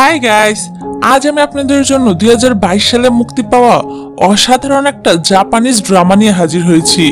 Hi guys, আজ আমি আপনাদের জন্য 2022 সালে মুক্তি পাওয়া অসাধারণ একটা জাপানিজ ড্রামা নিয়ে হাজির হয়েছি।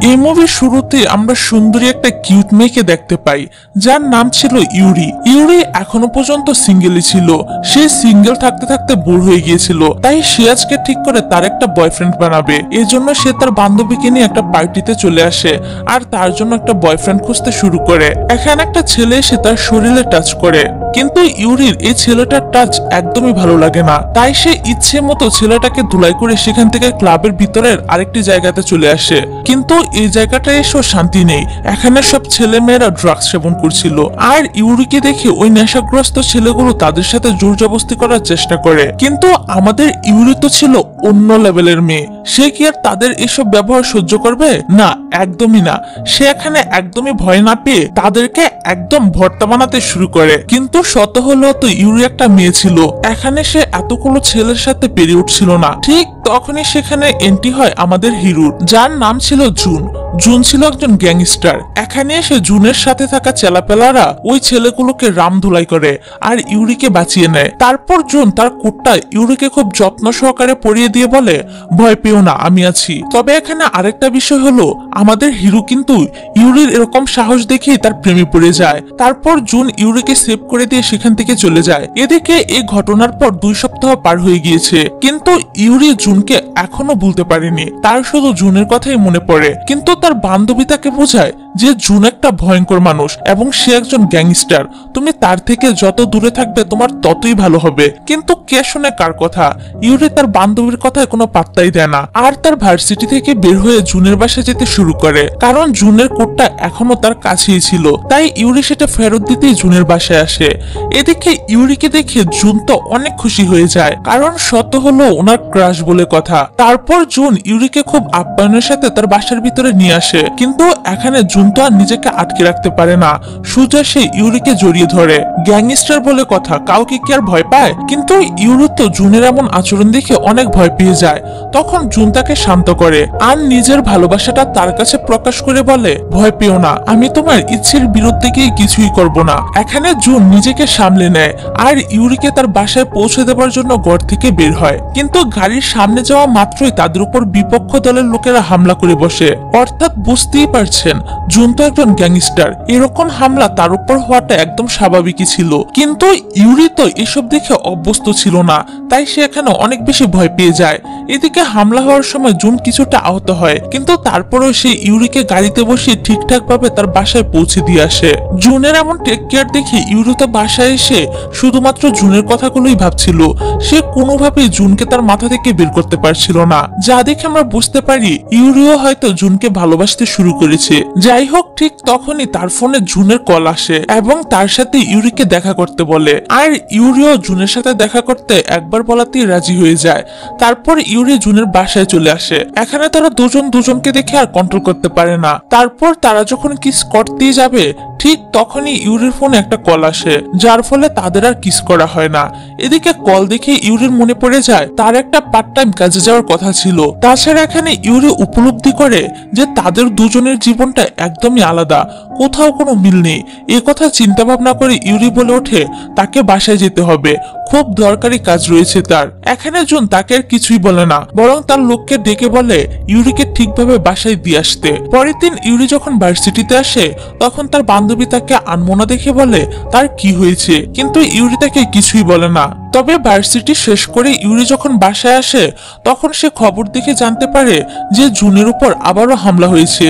এই মুভির শুরুতে আমরা সুন্দরী একটা কিউট মেয়েকে দেখতে পাই, যার নাম ছিল ইউরি। ইউরি এখনো পর্যন্ত সিঙ্গেলই ছিল। সে সিঙ্গেল থাকতে থাকতে বোর হয়ে গিয়েছিল, তাই সে আজকে ঠিক করে তার একটা বয়ফ্রেন্ড বানাবে। এজন্য সে তার বান্ধবীকে নিয়ে একটা পার্টিতে চলে আসে আর তার জন্য একটা বয়ফ্রেন্ড খুঁজতে শুরু করে। এখানে একটা ছেলে এসে তার শরীরে টাচ করে, কিন্তু ইউরির এই ছেলেটার টাচ একদমই ভালো লাগে না। তাই সে ইচ্ছে মতো ছেলেটাকে ধুলাই করে সেখান থেকে ক্লাবের ভিতরের আরেকটি জায়গাতে চলে আসে। কিন্তু এই জায়গাটা এসেও শান্তি নেই, এখানে সব ছেলে মেয়েরা ড্রাগস সেবন করছিল। আর ইউরিকে দেখে ওই নেশাগ্রস্ত ছেলেগুলো তাদের সাথে জোর জবরদস্তি করার চেষ্টা করে। কিন্তু আমাদের ইউরি তো ছিল অন্য লেভেলের মেয়ে, সে কি আর তাদের এসব ব্যবহার সহ্য করবে? না, একদমই না। সে এখানে একদমই ভয় না পেয়ে তাদেরকে একদম ভর্তা বানাতে শুরু করে। কিন্তু শত হলেও তো ইউরি একটা মেয়ে ছিল, এখানে সে এতগুলো ছেলের সাথে পেরে উঠছিল না। ঠিক তখনই সেখানে এন্ট্রি হয় আমাদের হিরোর, যার নাম ছিল জুন। জুন ছিল একজন গ্যাংস্টার। এখানে এসে জুনের সাথে থাকা চেলাপেলারা ওই ছেলেগুলোকে রাম ধুলাই করে আর ইউরিকে বাঁচিয়ে নেয়। তারপর জুন তার কোটটা ইউরিকে খুব যত্ন সহকারে পরিয়ে দিয়ে বলে, ভয় পেও না, আমি আছি। তবে এখানে আরেকটা বিষয় হলো, আমাদের হিরো কিন্তু ইউরির এরকম সাহস দেখে তার প্রেমে পড়ে যায়। তারপর জুন ইউরিকে সেভ করে দিয়ে সেখান থেকে চলে যায়। এদিকে এই ঘটনার পর 2 সপ্তাহ পার হয়ে গিয়েছে, কিন্তু ইউরি জুনকে এখনো ভুলতে পারেনি। তার শুধু জুনের কথাই মনে পড়ে। কিন্তু তার বান্ধবী তাকে বোঝায় যে জুন একটা ভয়ঙ্কর মানুষ এবং সে একজন গ্যাংস্টার, তুমি তার থেকে যত দূরে থাকবে তোমার ততই ভালো হবে। কিন্তু কে শুনে কার কথা? ইউরি তার বান্ধবীর কথায় কোনো পাত্তাই দেয় না আর তার ভার্সিটি থেকে বের হয়ে জুনের বাসায় যেতে শুরু করে, কারণ জুনের কোটটা এখনো তার কাছেই ছিল। তাই ইউরি সেটা ফেরত দিতেই জুনের বাসায় আসে। এদিকে ইউরিকে দেখে জুন তো অনেক খুশি হয়ে যায়, কারণ সত্য হলো ওনার ক্রাশ বলে কথা। তারপর জুন ইউরিকে খুব আপ্যায়নের সাথে তার বাসার ভিতরে নিয়ে আসে। কিন্তু এখানে জুন তো আর নিজেকে আটকে রাখতে পারে না, সোজা সে ইউরিকে জড়িয়ে ধরে। গ্যাংস্টার বলে কথা, কাউকে কি আর ভয় পায়? কিন্তু ইউরি তো জুনের এমন আচরণ দেখে অনেক ভয় পেয়ে যায়। তখন জুন তাকে শান্ত করে আর নিজের ভালোবাসাটা তার কাছে প্রকাশ করে বলে, ভয় পেও না, আমি তোমার ইচ্ছের বিরুদ্ধে গিয়ে কিছুই করব না। এখানে জুন নিজেকে সামলে নেয় আর ইউরিকে তার বাসায় পৌঁছে দেওয়ার জন্য ঘর থেকে বের হয়। কিন্তু গাড়ির সামনে যাওয়া মাত্রই তাদের উপর বিপক্ষ দলের লোকেরা হামলা করে বসে। অর্থাৎ বুঝতেই পারছেন, জুন তো একজন গ্যাংস্টার, এরকম হামলা তার উপর হওয়াটা একদম স্বাভাবিকই ছিল। কিন্তু ইউরি তো এসব দেখে অভ্যস্ত ছিল না, তাই সে এখানে অনেক বেশি ভয় পেয়ে যায়। এদিকে হামলা হওয়ার সময় জুন কিছুটা আহত হয়, কিন্তু তারপরেও সে ইউরিকে গাড়িতে বসিয়ে ঠিকঠাক ভাবে তার বাসায় পৌঁছে দিয়ে আসে। জুনের এমন টেক কেয়ার দেখে ইউরি তো বাসায় এসে শুধুমাত্র জুনের কথাগুলোই ভাবছিল। সে কোনোভাবেই জুনকে তার মাথা থেকে বের করতে পারছিল না, যা দেখে আমরা বুঝতে পারি ইউরিও হয়তো জুনকে ভালোবাসতে শুরু করেছে। যাই হোক, ঠিক তখনই তার ফোনে জুনের কল আসে এবং তার সাথে ইউরিকে দেখা করতে বলে। আর ইউরিও জুনের সাথে দেখা করতে একবার বলাতেই রাজি হয়ে যায়। তারপর ইউরি জুনের বাসায় চলে আসে। এখানে তারা দুজন দুজনকে দেখে আর কন্ট্রোল করতে পারে না। তারপর তারা যখন কিস করতেই যাবে, ঠিক তখনই ইউরির ফোনে একটা কল আসে, যার ফলে তাদের আর কিস করা হয় না। এদিকে কল দেখে ইউরির মনে পড়ে যায় তার একটা পার্ট টাইম কাজে যাওয়ার কথা ছিল। তাছাড়া এখানে ইউরি উপলব্ধি করে যে তাদের দুজনের জীবনটা একদমই আলাদা, কোথাও কোনো মিল নেই। এ কথা চিন্তা ভাবনা করে ইউরি বলে ওঠে তাকে বাসায় যেতে হবে, খুব দরকারি কাজ রয়েছে তার। এখানে জুন তাকে আর কিছুই বলে না, বরং তার লোককে ডেকে বলে ইউরিকে ঠিকভাবে বাসায় দিয়ে আসতে। পরের দিন ইউরি যখন ভার্সিটিতে আসে, তখন তার বান্ধবী তাকে আনমনা দেখে বলে তার কি হয়েছে, কিন্তু ইউরি তাকে কিছুই বলে না। তবে ভার্সিটি শেষ করে ইউরি যখন বাসায় আসে, তখন সে খবর দেখে জানতে পারে যে জুনের উপর আবারও হামলা হয়েছে,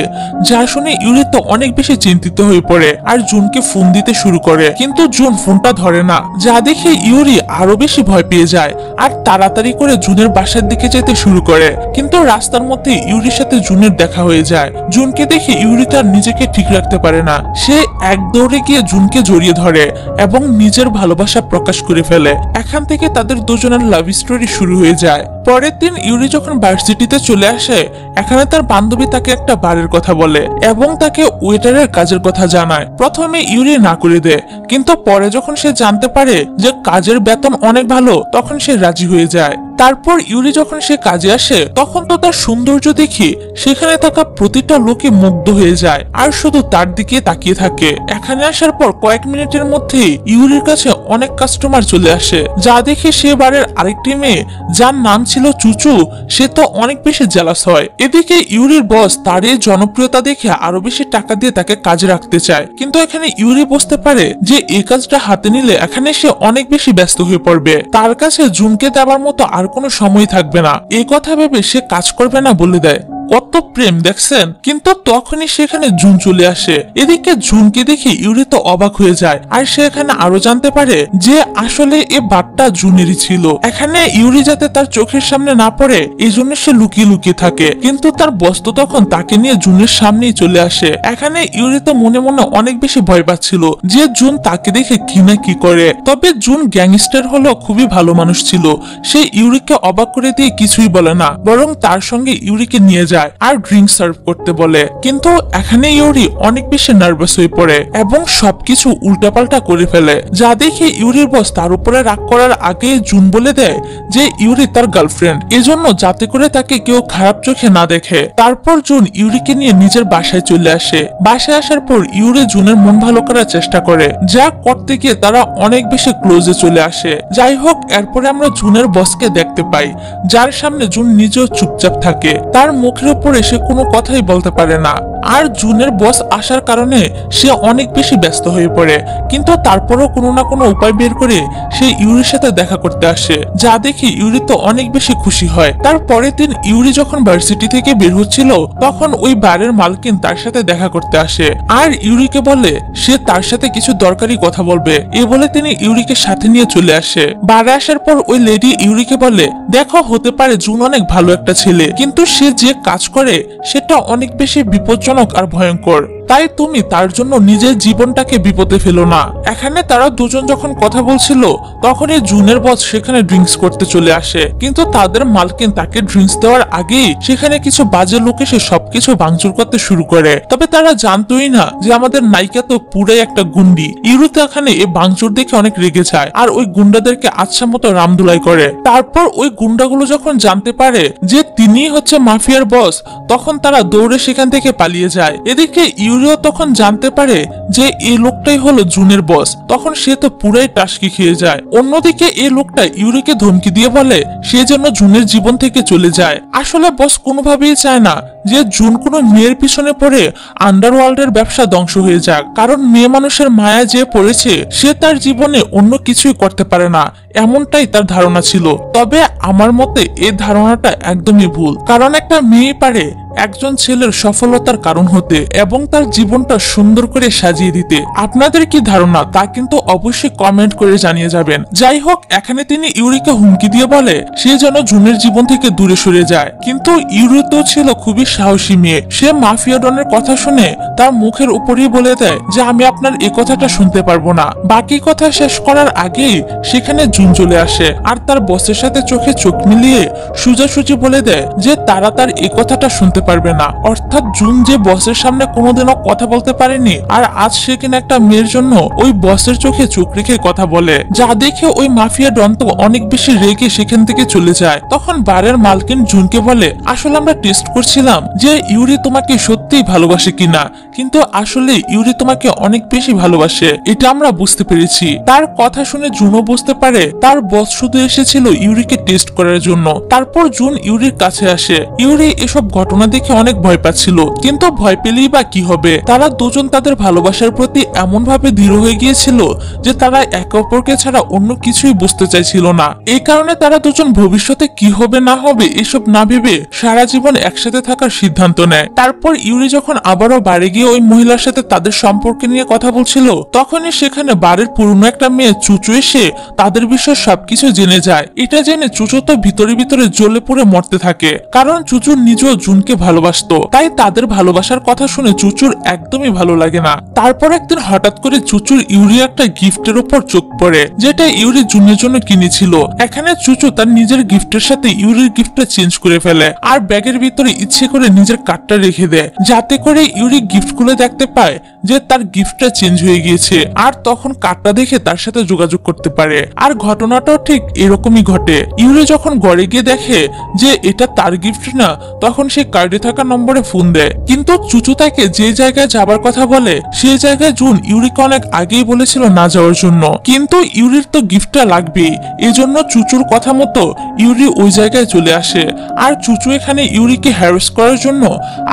যা শুনে ইউরি তো অনেক বেশি চিন্তিত হয়ে পড়ে আর জুনকে ফোন দিতে শুরু করে। কিন্তু জুন ফোনটা ধরে না, যা দেখে ইউরি আরো বেশি ভয় পেয়ে যায় আর তাড়াতাড়ি করে জুনের বাসার দিকে যেতে শুরু করে। কিন্তু রাস্তার মধ্যে ইউরির সাথে জুনের দেখা হয়ে যায়। জুনকে দেখে ইউরি তার নিজেকে ঠিক রাখতে পারে না, সে এক দৌড়ে গিয়ে জুনকে জড়িয়ে ধরে এবং নিজের ভালোবাসা প্রকাশ করে ফেলে। এখান থেকে তাদের দুজনের লাভ স্টোরি শুরু হয়ে যায়। পরের দিন ইউরি যখন ভার্সিটিতে চলে আসে, এখানে তার বান্ধবী তাকে একটা বারের কথা বলে এবং তাকে ওয়েটারের কাজের কথা জানায়। প্রথমে ইউরি না করে দেয়, কিন্তু পরে যখন সে জানতে পারে যে কাজের বেতন অনেক ভালো, তখন সে রাজি হয়ে যায়। তারপর ইউরি যখন সে কাজে আসে তখন তো তার সৌন্দর্য দেখে সেখানে থাকা প্রতিটা লোকে মুগ্ধ হয়ে যায় আর শুধু তার দিকে তাকিয়ে থাকে। এখানে আসার পর কয়েক মিনিটের মধ্যেই ইউরির কাছে অনেক কাস্টমার চলে আসে, যা দেখে সে বারের আরেকটি মেয়ে যার নাম ছিল চুচু সে তো অনেক বেশি জেলাস হয়। এদিকে ইউরির বস তার এই জনপ্রিয়তা দেখে আরো বেশি টাকা দিয়ে তাকে কাজে রাখতে চায়, কিন্তু এখানে ইউরি বুঝতে পারে যে এই কাজটা হাতে নিলে এখানে সে অনেক বেশি ব্যস্ত হয়ে পড়বে, তার কাছে জুনকে দেওয়ার মতো আর কোনো সময় থাকবে না। এই কথা ভেবে সে কাজ করবে না বলে দেয়। কত প্রেম দেখছেন, কিন্তু তখনই সেখানে জুন চলে আসে। এদিকে জুনকে দেখে ইউরি তো অবাক হয়ে যায় আর সে এখানে আরো জানতে পারে যে আসলে এই বাটটা জুনেরই ছিল। এখানে ইউরি যাতে তার চোখের সামনে না পড়ে এই জন্য সে লুকিয়ে লুকিয়ে থাকে, কিন্তু তার বস তো তখন তাকে নিয়ে জুনের সামনেই চলে আসে। এখানে ইউরি তো মনে মনে অনেক বেশি ভয় পাচ্ছিল যে জুন তাকে দেখে কি না কি করে। তবে জুন গ্যাংস্টার হলো খুবই ভালো মানুষ ছিল, সে ইউরিকে অবাক করে দিয়ে কিছুই বলে না, বরং তার সঙ্গে ইউরিকে নিয়ে যায় আর ড্রিঙ্ক সার্ভ করতে বলে। কিন্তু এখানে ইউরি অনেক বেশি নার্ভাস হয়ে পড়ে এবং সবকিছু উল্টাপাল্টা করে ফেলে, যা দেখে ইউরির বস তার উপরে রাগ করার আগে জুন বলে দেয় যে ইউরি তার গার্লফ্রেন্ড, এজন্য যাতে করে তাকে কেউ খারাপ চোখে না দেখে। তারপর জুন ইউরিকে নিয়ে নিজের বাসায় চলে আসে। বাসায় আসার পর ইউরি জুনের মন ভালো করার চেষ্টা করে, যা করতে গিয়ে তারা অনেক বেশি ক্লোজে চলে আসে। যাই হোক, এরপরে আমরা জুনের বসকে দেখতে পাই, যার সামনে জুন নিজেও চুপচাপ থাকে, তার মুখের উপরে সে কোনো কথাই বলতে পারে না। আর জুনের বস আসার কারণে সে অনেক বেশি ব্যস্ত হয়ে পড়ে, কিন্তু তারপরও কোনো না কোনো উপায় বের করে সে ইউরির সাথে দেখা করতে আসে, যা দেখে ইউরি তো অনেক বেশি খুশি হয়। তার পরের দিন ইউরি যখন ভার্সিটি থেকে বের হচ্ছিল তখন ওই বারের মালকিন তার সাথে দেখা করতে আসে আর ইউরিকে বলে সে তার সাথে কিছু দরকারি কথা বলবে। এ বলে তিনি ইউরিকে সাথে নিয়ে চলে আসে। বারে আসার পর ওই লেডি ইউরিকে বলে, দেখো হতে পারে জুন অনেক ভালো একটা ছেলে, কিন্তু সে যে কাজ করে সেটা অনেক বেশি বিপজ্জনক আর ভয়ঙ্কর, তাই তুমি তার জন্য নিজের জীবনটাকে বিপদে ফেলো না। এখানে তারা দুজন যখন কথা বলছিল তখনই জুনের বস সেখানে ড্রিঙ্কস করতে চলে আসে, কিন্তু তাদের মালকিন তাকে ড্রিঙ্কস দেওয়ার আগেই সেখানে কিছু বাজে লোক এসে সবকিছু ভাঙচুর করতে শুরু করে। তবে তারা জানতোই না যে আমাদের নায়িকা তো পুরাই একটা গুন্ডি। ইউরি তো এখানে এই ভাঙচুর দেখে অনেক রেগে যায় আর ওই গুন্ডাদেরকে আচ্ছা মতো রামদুলাই করে। তারপর ওই গুন্ডাগুলো যখন জানতে পারে যে তিনি হচ্ছে মাফিয়ার বস তখন তারা দৌড়ে সেখান থেকে পালিয়ে যায়। এদিকে ইউরিও তখন জানতে পারে যে এই লোকটাই হলো জুনের বস, তখন সে তো পুরাই টাসকি খেয়ে যায়। অন্যদিকে এই লোকটা ইউরিকে ধমকি দিয়ে বলে সে যেন জুনের জীবন থেকে চলে যায়। আসলে বস কোনোভাবেই চায় না যে জুন কোনো মেয়ের পিছনে পড়ে আন্ডারওয়ার্ল্ডের ব্যবসা ধ্বংস হয়ে যাক, কারণ মেয়ে মানুষের মায়া যে পড়েছে সে তার জীবনে অন্য কিছুই করতে পারে না, এমনটাই তার ধারণা ছিল। তবে আমার মতে এই ধারণাটা একদমই ভুল, কারণ একটা মেয়ে পারে একজন ছেলের সফলতার কারণ হতে এবং তার জীবনটা সুন্দর করে সাজিয়ে দিতে। আপনাদের কি ধারণা তা কিন্তু অবশ্যই কমেন্ট করে জানিয়ে যাবেন। যাই হোক, এখানে তিনি ইউরিকে হুমকি দিয়ে বলে সে যেন জুনের জীবন থেকে দূরে সরে যায়, কিন্তু ইউরি তো ছিল খুবই সাহসী মেয়ে। সে মাফিয়া ডনের কথা শুনে তার মুখের উপরেই বলে দেয় যে আমি আপনার এই কথাটা শুনতে পারবো না। বাকি কথা শেষ করার আগেই সেখানে জুন চলে আসে আর তার বসের সাথে চোখে চোখ মিলিয়ে সোজাসুজি বলে দেয় যে তারা তার এই কথাটা শুনতে পারবে না। অর্থাৎ জুন যে বসের সামনে কোনোদিনও কথা বলতে পারেনি আর আজ সে কিনা একটা মেয়ের জন্য ওই বসের চোখে চোখ রেখে কথা বলে, যা দেখে ওই মাফিয়া ডন তো অনেক বেশি রেগে সেখান থেকে চলে যায়। তখন বারের মালকিন জুনকে বলে আসলে আমরা টেস্ট করছিলাম যে ইউরি তোমাকে সত্যিই ভালোবাসে কিনা, কিন্তু আসলে ইউরি তোমাকে অনেক বেশি ভালোবাসে, এটা আমরা বুঝতে পেরেছি। তার কথা শুনে জুনও বুঝতে পারে তার বস শুধু এসেছিল ইউরিকে টেস্ট করার জন্য। তারপর জুন ইউরির কাছে আসে। ইউরি এসব ঘটনা দেখে অনেক ভয় পাচ্ছিল, কিন্তু ভয় পেলেই বা কি হবে, তারা দুজন তাদের ভালোবাসার প্রতি এমন ভাবে দৃঢ় হয়ে গিয়েছিল যে তারা একে অপরকে ছাড়া অন্য কিছুই বুঝতে চাইছিল না। এই কারণে তারা দুজন ভবিষ্যতে কি হবে না হবে এসব না ভেবে সারা জীবন একসাথে থাকার সিদ্ধান্ত নেয়। তারপর ইউরি যখন আবারও বাড়ি গিয়ে ওই মহিলার সাথে তাদের সম্পর্কে নিয়ে কথা বলছিল তখনই সেখানে বাড়ির পুরনো একটা মেয়ে চুচু এসে তাদের বিষয়ে সবকিছু জেনে যায়। এটা জেনে চুচু তো ভিতরে ভিতরে জ্বলে পুড়ে মরতে থাকে, কারণ চুচু নিজেও জুনকে ভালোবাসতো, তাই তাদের ভালোবাসার কথা শুনে চুচুর একদমই ভালো লাগে না। তারপর একদিন হঠাৎ করে চুচুর ইউরি একটা গিফটের উপর চোখ পড়ে, যেটা ইউরি জুনের জন্য কিনেছিল। এখানে চুচু তার নিজের গিফটের সাথে ইউরির গিফটটা চেঞ্জ করে ফেলে আর ব্যাগের ভিতরে ইচ্ছে করে নিজের কার্ডটা রেখে দেয়, যাতে করে ইউরি গিফট খুলে দেখতে পায় যে তার গিফটটা চেঞ্জ হয়ে গিয়েছে, আর তখন কার্ডটা দেখে তার সাথে যোগাযোগ করতে পারে। আর ঘটনাটাও ঠিক এরকমই ঘটে। ইউরি যখন ঘরে গিয়ে দেখে যে এটা তার গিফট না, তখন সে কার্ডে থাকা নম্বরে ফোন দেয়। কিন্তু চুচু তাকে যে জায়গায় যাবার কথা বলে সেই জায়গায় জুন ইউরিকে অনেক আগেই বলেছিল না যাওয়ার জন্য, কিন্তু ইউরির তো গিফটটা লাগবেই। এজন্য চুচুর কথা মতো ইউরি ওই জায়গায় চলে আসে। আর চুচু এখানে ইউরিকে হ্যারাস করার জন্য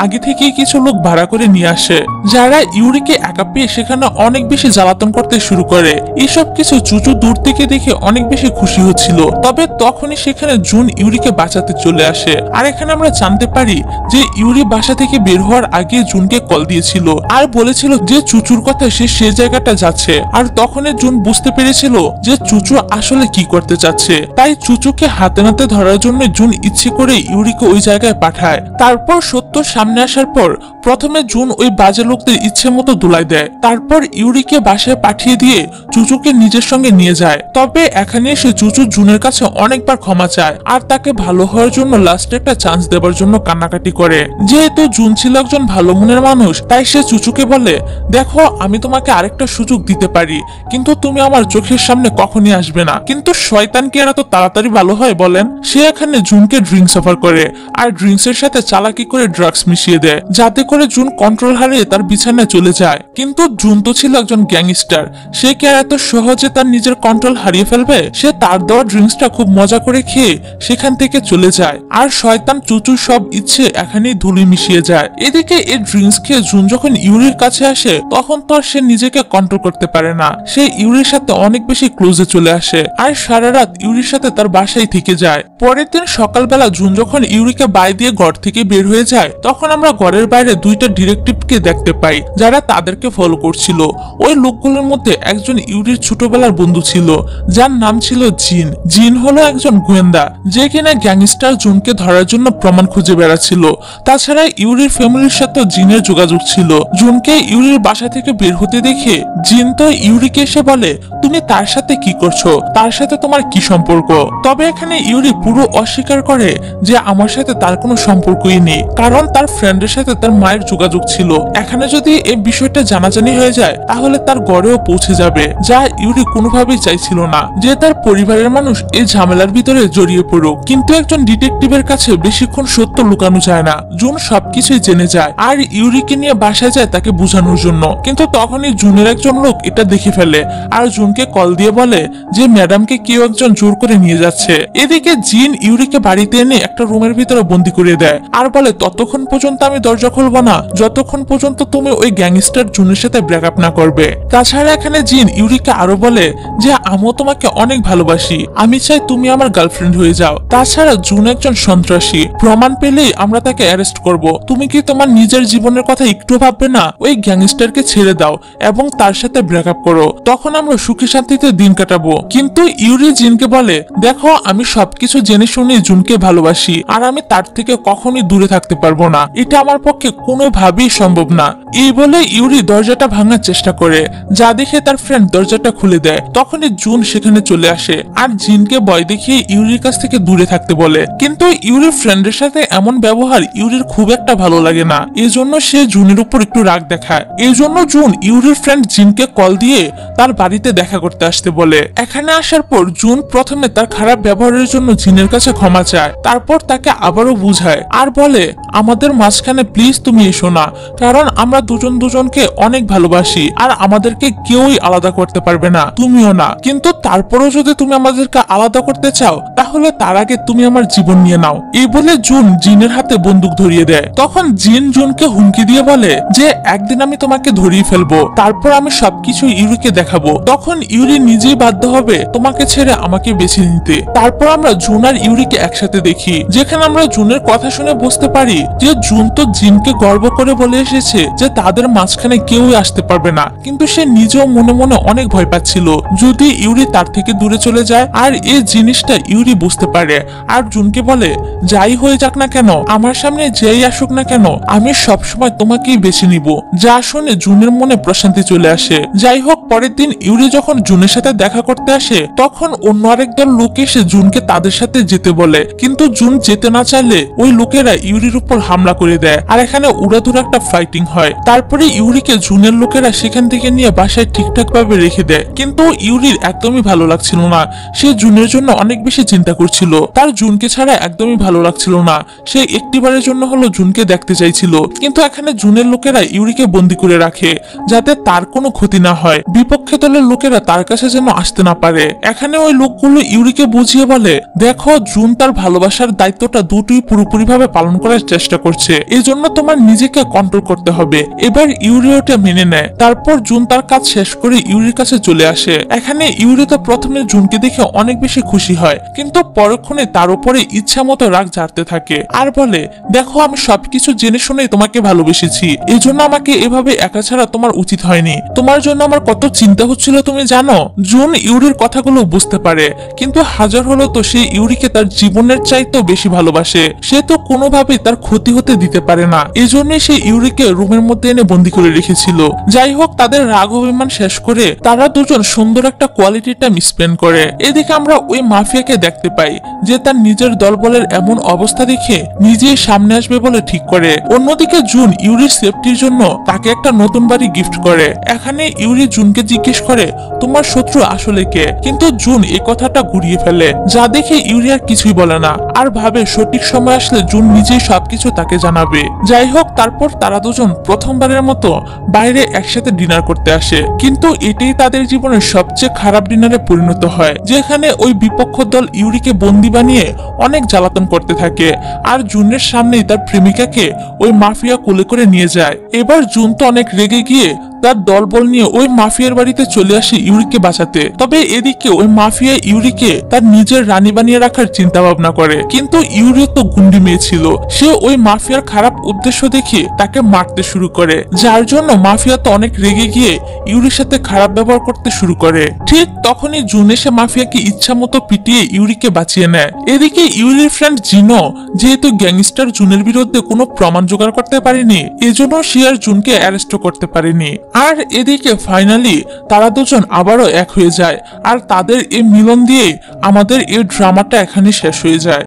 আগে থেকেই কিছু লোক ভাড়া করে নিয়ে আসে, যারা ইউরিকে একা পেয়ে সেখানে অনেক বেশি জ্বালাতন করতে শুরু করে। এসব কিছু চুচু দূর থেকে দেখে অনেক বেশি খুশি হচ্ছিল। তবে তখনই সেখানে জুন ইউরিকে বাঁচাতে চলে আসে। আর এখানে আমরা জানতে পারি যে ইউরি বাসা থেকে বের হওয়ার আগে জুনকে কল দিয়েছিল আর বলেছিল যে চুচুর কথা সে জায়গাটা যাচ্ছে। আর তখনই জুন বুঝতে পেরেছিল যে চুচু আসলে কি করতে চাচ্ছে, তাই চুচুকে হাতে নাতে ধরার জন্য জুন ইচ্ছে করে ইউরিকে ওই জায়গায় পাঠায়। তারপর সত্য সামনে আসার পর প্রথমে জুন ওই বাজে লোকদের ইচ্ছে মতো দুলাই দেয়, তারপর ইউরিকে বাসায় পাঠিয়ে দিয়ে চুচুকে নিজের সঙ্গে নিয়ে যায়। তবে এখানে এসে চুচু জুনের কাছে অনেকবার ক্ষমা চায় আর তাকে ভালো হওয়ার জন্য লাস্টে একটা চান্স দেওয়ার জন্য কান্নাকাটি করে। যেহেতু জুন ছিল একজন ভালো মনের মানুষ, তাই সে চুচুকে বলে, দেখো আমি তোমাকে আরেকটা সুযোগ দিতে পারি, কিন্তু তুমি আমার চোখের সামনে কখনই আসবে না। কিন্তু শয়তান কি এরা তো তাড়াতাড়ি ভালো হয় বলেন? সে এখানে জুনকে ড্রিঙ্কস অফার করে আর ড্রিঙ্কস এর সাথে চালাকি করে ড্রাগস মিশিয়ে দেয়, যাতে করে জুন কন্ট্রোল হারিয়ে তার বিছানায় চলে যায়। কিন্তু জুন তো ছিল একজন গ্যাংস্টার, সে কি আর এত সহজে তার নিজের কন্ট্রোল হারিয়ে ফেলবে? সে তার দেওয়া ড্রিঙ্কসটা খুব মজা করে খেয়ে সেখান থেকে চলে যায়। আর শয়তান চুচুর সব ইচ্ছে এখানেই ধুলি মিশিয়ে যায়। এদিকে এই ড্রিঙ্কস খেয়ে জুন যখন ইউরির কাছে আসে তখন তো আর সে নিজেকে কন্ট্রোল করতে পারে না। সে ইউরির সাথে অনেক বেশি ক্লোজে চলে আসে আর সারা রাত ইউরির সাথে তার বাসায় থেকে যায়। পরের দিন সকালবেলা জুন যখন ইউরিকে বাই দিয়ে ঘর থেকে বের হয়ে যায়, তখন আমরা ঘরের বাইরে দুইটা ডিটেকটিভকে দেখতে পাই যারা তাদেরকে ফলো করছিল। ওই লোকগুলোর মধ্যে একজন ইউরির ছোটবেলার বন্ধু ছিল, যার নাম ছিল জিন। জিন হলো একজন গোয়েন্দা যে কিনা গ্যাংস্টার জুনকে ধরার জন্য প্রমাণ খুঁজে বেড়াচ্ছিল। তাছাড়া ইউরির ফ্যামিলির সাথে জিনের যোগাযোগ ছিল। জুনকে ইউরির বাসা থেকে বের হতে দেখে জিন তো ইউরিকে এসে বলে, তুমি তার সাথে কি করছো, তার সাথে তোমার কি সম্পর্ক? তবে এখানে ইউরি পুরো অস্বীকার করে যে আমার সাথে তার কোনো সম্পর্কই নেই, কারণ তার ফ্রেন্ডের সাথে তার মায়ের যোগাযোগ ছিল। এখানে যদি এই বিষয়টা জানাজানি হয়ে যায় তাহলে তার গড়েও পৌঁছে যাবে, যা ইউরি কোনোভাবেই চাইছিল না যে তার পরিবারের মানুষ এই ঝামেলার ভিতরে জড়িয়ে পড়ুক। কিন্তু একজন ডিটেকটিভের কাছে বেশিক্ষণ সত্য লুকানো যায় না। জুন সবকিছুই জেনে যায় আর ইউরিকে নিয়ে বাসায় যায় তাকে বোঝানোর জন্য। কিন্তু তখনই জুনের একজন লোক এটা দেখে ফেলে আর জুনকে কল দিয়ে বলে যে ম্যাডামকে কেউ একজন জোর করে নিয়ে যাচ্ছে। এদিকে জিন ইউরিকে বাড়িতে এনে একটা রুমের ভিতরে বন্দি করে দেয় আর বলে, ততক্ষণ পর্যন্ত আমি দরজা খুলবো না যতক্ষণ পর্যন্ত তুমি ওই গ্যাংস্টার জুনের সাথে ব্রেকআপ না করবে। তাছাড়া এখানে জিন ইউরিকে আরো বলে যে আমিও তোমাকে অনেক ভালোবাসি, আমি চাই তুমি আমার গার্লফ্রেন্ড হয়ে যাও। তাছাড়া জুন একজন সন্ত্রাসী, প্রমাণ পেলেই আমরা তাকে অ্যারেস্ট করব। তুমি কি তোমার নিজের জীবনের কথা একটু ভাববে না? ওই গ্যাংস্টারকে ছেড়ে দাও এবং তার সাথে ব্রেকআপ করো, তখন আমরা সুখে শান্তিতে দিন কাটাবো। কিন্তু ইউরি জিনকে বলে, দেখো আমি সবকিছু জেনে শুনে জুনকে ভালোবাসি আর আমি তার থেকে কখনোই দূরে থাকতে পারবো না, এটা আমার পক্ষে কোনোভাবেই সম্ভব না। এই বলে ইউরি দরজাটা ভাঙার চেষ্টা করে, যা দেখে তার ফ্রেন্ড দরজাটা খুলে দেয়। তখনই জুন সেখানে চলে আসে আর জিনকে ভয় দেখিয়ে ইউরির কাছ থেকে দূরে থাকতে বলে। কিন্তু ইউরির ফ্রেন্ডের সাথে এমন ব্যবহার ইউরির খুব একটা ভালো লাগে না, এজন্য সে জুনের উপর একটু রাগ দেখায়। এই জন্য জুন ইউরির ফ্রেন্ড জিনকে কল দিয়ে তার বাড়িতে দেখা করতে আসতে বলে। এখানে আসার পর জুন প্রথমে তার খারাপ ব্যবহারের জন্য জিনের কাছে ক্ষমা চায়, তারপর তাকে আবারও বুঝায় আর বলে, আমাদের মাঝখানে প্লিজ তুমি এসো না, কারণ আমরা দুজন দুজনকে অনেক ভালোবাসি আর আমাদেরকে কেউই আলাদা করতে পারবে না, তুমিও না। কিন্তু তারপরও যদি তুমি আমাদেরকে আলাদা করতে চাও তাহলে তার আগে তুমি আমার জীবন নিয়ে নাও। এই বলে জুন জিনের হাতে বন্দুক ধরিয়ে দেয়। তখন জিন জুনকে হুমকি দিয়ে বলে যে একদিন আমি তোমাকে ধরিয়ে ফেলবো, তারপর আমি সবকিছু ইউরিকে দেখাবো, তখন ইউরি নিজেই বাধ্য হবে তোমাকে ছেড়ে আমাকে বেছে নিতে। তারপর আমরা জুন আর ইউরিকে একসাথে দেখি, যেখানে আমরা জুনের কথা শুনে বুঝতে পারি যে জুন তো জিনকে গর্ব করে বলে এসেছে যে তাদের মাঝখানে কেউই আসতে পারবে না, কিন্তু সে নিজেও মনে মনে অনেক অনেক ভয় পাচ্ছিল যদি ইউরি তার থেকে দূরে চলে যায়। আর এই জিনিসটা ইউরি বুঝতে পারে আর জুনকে বলে, যাই হয়ে যাক না কেন, আমার সামনে যেই আসুক না কেন, আমি সবসময় তোমাকেই বেছে নিব। যা শুনে জুনের মনে প্রশান্তি চলে আসে। যাই হোক, পরের দিন ইউরি যখন জুনের সাথে দেখা করতে আসে তখন অন্য আরেক দল লোক এসে জুনকে তাদের সাথে যেতে বলে, কিন্তু জুন যেতে না চাইলে ওই লোকেরা ইউরির উপর হামলা করে দেয় আর এখানে উড়াধুরা একটা ফাইটিং হয়। তারপরে ইউরিকে জুনের লোকেরা সেখান থেকে নিয়ে বাসায় ঠিকঠাক ভাবে রেখে দেয়, কিন্তু ইউরির একদমই ভালো লাগছিল না। সে জুনের জন্য অনেক বেশি চিন্তা করছিল, তার জুনকে ছাড়া একদমই ভালো লাগছিল না। সে একটিবারের জন্য হলো জুনকে দেখতে চাইছিল, কিন্তু এখানে জুনের লোকেরা ইউরিকে বন্দি করে রাখে যাতে তার কোনো ক্ষতি না হয়, বিপক্ষে দলের লোকেরা তার কাছে যেন আসতে না পারে। এখানে ওই লোকগুলো ইউরিকে বুঝিয়ে বলে, দেখো জুন তার ভালোবাসার দায়িত্বটা দুটোই পুরোপুরি ভাবে পালন করার চেষ্টা করছে, এই জন্য তোমার নিজেকে কন্ট্রোল করতে হবে। এবার ইউরি ওটা মেনে নেয়। তারপর জুন তার কাজ শেষ করে ইউরির কাছে চলে আসে। এখানে ইউরি তো প্রথমে জুনকে দেখে অনেক বেশি খুশি হয়, কিন্তু পরক্ষণে তার উপরে ইচ্ছা মতো রাগ ঝাড়তে থাকে আর বলে, দেখো আমি সবকিছু জেনে শুনে তোমাকে ভালোবেসেছি, এই জন্য আমাকে এভাবে একা ছাড়া তোমার উচিত হয়নি। তোমার জন্য আমার কত চিন্তা হচ্ছিল তুমি জানো। জুন ইউরির কথাগুলো বুঝতে পারে, কিন্তু হাজার হলো তো সে ইউরিকে তার জীবনের চাইতেও বেশি ভালোবাসে। সে তো কোনোভাবেই তার ক্ষতি হতে দিতে পারে না, এই জন্যই সে ইউরিকে রুমের মধ্যে এনে বন্দি করে রেখেছিল। যাই হোক, তাদের রাগ অভিমান শেষ করে তারা দুজন সুন্দর একটা কোয়ালিটি টাইম স্পেন্ড করে। এদিকে আমরা ওই মাফিয়াকে দেখতে পাই যে তার নিজের দলবলের এমন অবস্থা দেখে নিজেই সামনে আসবে বলে ঠিক করে। অন্যদিকে জুন ইউরির সেফটির জন্য তাকে একটা নতুন বাড়ি গিফট করে। এখানে ইউরি জুনকে জিজ্ঞেস করে, তোমার শত্রু আসলে কে? কিন্তু জুন এই কথাটা ঘুরিয়ে ফেলে, যা দেখে ইউরি আর কিছুই বলে না আর ভাবে সঠিক সময় আসলে জুন নিজেই সবকিছু তাকে জানাবে। যাই হোক, তারপর তারা দুজন প্রথমবারের মতো বাইরে একসাথে ডিনার করতে আসে, কিন্তু এটাই তাদের জীবনের সবচেয়ে খারাপ ডিনারে পরিণত হয়, যেখানে ওই বিপক্ষ দল ইউরিকে বন্দি বানিয়ে অনেক জ্বালাতন করতে থাকে আর জুনের সামনেই তার প্রেমিকাকে ওই মাফিয়া কোলে করে নিয়ে যায়। এবার জুন তো অনেক রেগে গিয়ে তার দলবল নিয়ে ওই মাফিয়ার বাড়িতে চলে আসে ইউরিকে বাঁচাতে। তবে এদিকে ওই মাফিয়া ইউরিকে তার নিজের রানী বানিয়ে রাখার চিন্তা ভাবনা করে, কিন্তু ইউরি তো গুন্ডি মেয়ে ছিল, সে ওই মাফিয়ার খারাপ উদ্দেশ্য দেখে তাকে মারতে শুরু করে, যার জন্য মাফিয়া তো অনেক রেগে গিয়ে ইউরির সাথে খারাপ ব্যবহার করতে শুরু করে। ঠিক তখনই জুন এসে মাফিয়াকে ইচ্ছা মতো পিটিয়ে ইউরিকে বাঁচিয়ে নেয়। এদিকে ইউরির ফ্রেন্ড জিনো যেহেতু গ্যাংস্টার জুনের বিরুদ্ধে কোনো প্রমাণ জোগাড় করতে পারেনি, এজন্য সে আর জুনকে অ্যারেস্ট করতে পারেনি। আর এদিকে ফাইনালি তারা দুজন আবারও এক হয়ে যায় আর তাদের এই মিলন দিয়ে আমাদের এই ড্রামাটা এখানে শেষ হয়ে যায়।